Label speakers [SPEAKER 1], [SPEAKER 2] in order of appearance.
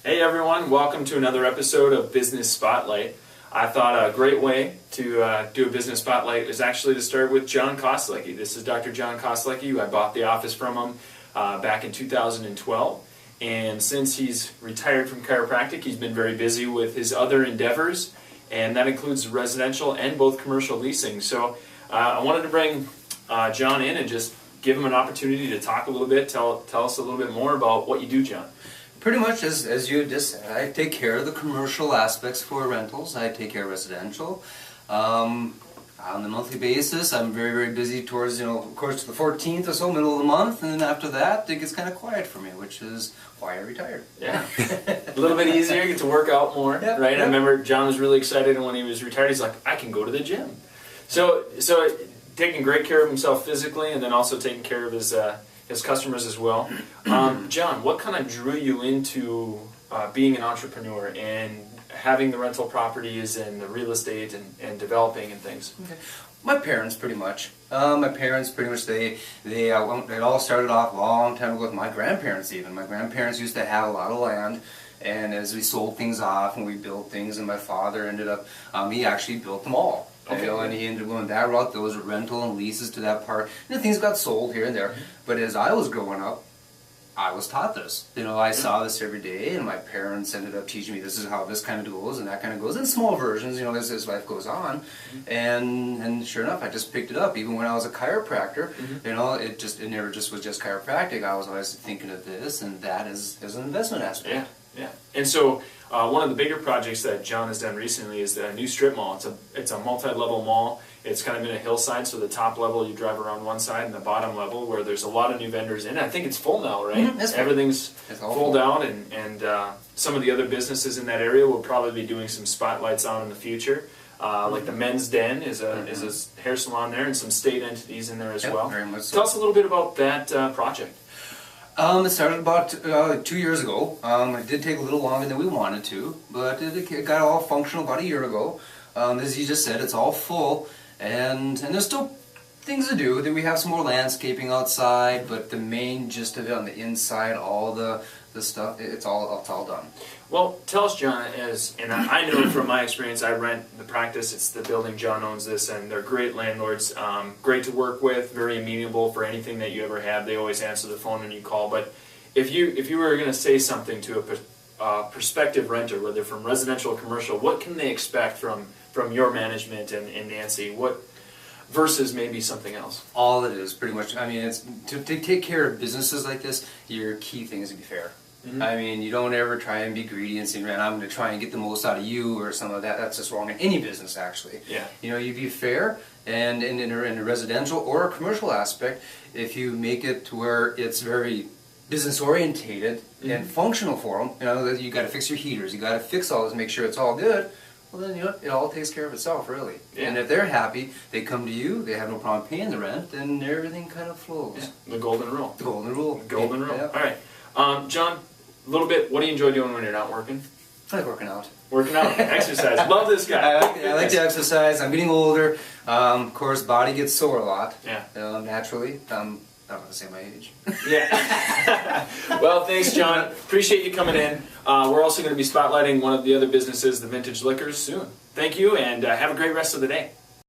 [SPEAKER 1] Hey everyone, welcome to another episode of Business Spotlight. I thought a great way to do a business spotlight is actually to start with John Koslecki. This is Dr. John Koslecki. I bought the office from him back in 2012, and since he's retired from chiropractic, he's been very busy with his other endeavors, and that includes residential and both commercial leasing. So I wanted to bring John in and just give him an opportunity to talk a little bit, tell us a little bit more about what you do, John.
[SPEAKER 2] Pretty much as you just said, I take care of the commercial aspects for rentals. I take care of residential. On a monthly basis, I'm very busy towards, of course, to the 14th or so, middle of the month, and then after that, it gets kind of quiet for me, which is why I retired.
[SPEAKER 1] Yeah, a little bit easier, you get to work out more,
[SPEAKER 2] yep,
[SPEAKER 1] right?
[SPEAKER 2] Yep.
[SPEAKER 1] I remember John was really excited, and when he was retired, he's like, I can go to the gym. So taking great care of himself physically, and then also taking care of his customers as well. John, what kind of drew you into being an entrepreneur and having the rental properties and the real estate and developing and things?
[SPEAKER 2] Okay. My parents, pretty much. They all started off a long time ago with my grandparents even. My grandparents used to have a lot of land, and as we sold things off and we built things, and my father ended up, he actually built them all.
[SPEAKER 1] Okay.
[SPEAKER 2] And he ended up going that route. Those were rental and leases to that part. Things got sold here and there. But as I was growing up, I was taught this. I saw this every day, and my parents ended up teaching me this is how this kind of goes and that kind of goes in small versions. As life goes on, and sure enough, I just picked it up. Even when I was a chiropractor, it never just was just chiropractic. I was always thinking of this and that as an investment aspect.
[SPEAKER 1] Yeah. And so one of the bigger projects that John has done recently is the new strip mall. It's a multi-level mall. It's kind of in a hillside, so the top level you drive around one side, and the bottom level where there's a lot of new vendors in. I think it's full now, right?
[SPEAKER 2] Mm-hmm.
[SPEAKER 1] Everything's full down, and some of the other businesses in that area will probably be doing some spotlights on in the future. Like the Men's Den is a hair salon there, and some state entities in there as well.
[SPEAKER 2] Very much so.
[SPEAKER 1] Tell us a little bit about that project.
[SPEAKER 2] It started about 2 years ago. It did take a little longer than we wanted to, but it got all functional about a year ago. As you just said, it's all full, and there's still things to do. We have some more landscaping outside, but the main gist of it on the inside, all the stuff, it's all done.
[SPEAKER 1] Well, tell us, John, and I know from my experience, I rent the practice. It's the building. John owns this, and they're great landlords, great to work with, very amenable for anything that you ever have. They always answer the phone when you call. But if you were going to say something to a prospective renter, whether from residential or commercial, what can they expect from your management and Nancy? Versus maybe something else?
[SPEAKER 2] All it is, pretty much. I mean, it's to take care of businesses like this. Your key thing is to be fair. Mm-hmm. I mean, you don't ever try and be greedy and say, "Man, I'm going to try and get the most out of you," or some of that. That's just wrong in any business, actually.
[SPEAKER 1] Yeah.
[SPEAKER 2] You be fair, and in a residential or a commercial aspect, if you make it to where it's very business orientated and functional for them, you got to fix your heaters, you got to fix all this, make sure it's all good. Well, then it all takes care of itself, really. Yeah. And if they're happy, they come to you, they have no problem paying the rent, then everything kind of flows.
[SPEAKER 1] Yeah. The golden rule.
[SPEAKER 2] The golden rule.
[SPEAKER 1] The golden rule.
[SPEAKER 2] Yeah.
[SPEAKER 1] All right. John, a little bit, what do you enjoy doing when you're not working?
[SPEAKER 2] I like working out.
[SPEAKER 1] Working out, exercise. Love this guy.
[SPEAKER 2] I like to exercise. I'm getting older. Of course, body gets sore a lot.
[SPEAKER 1] Yeah.
[SPEAKER 2] Naturally. I'm not going to say my age.
[SPEAKER 1] Yeah. Well, thanks, John. Appreciate you coming in. We're also going to be spotlighting one of the other businesses, the Vintage Liquors, soon. Thank you, and have a great rest of the day.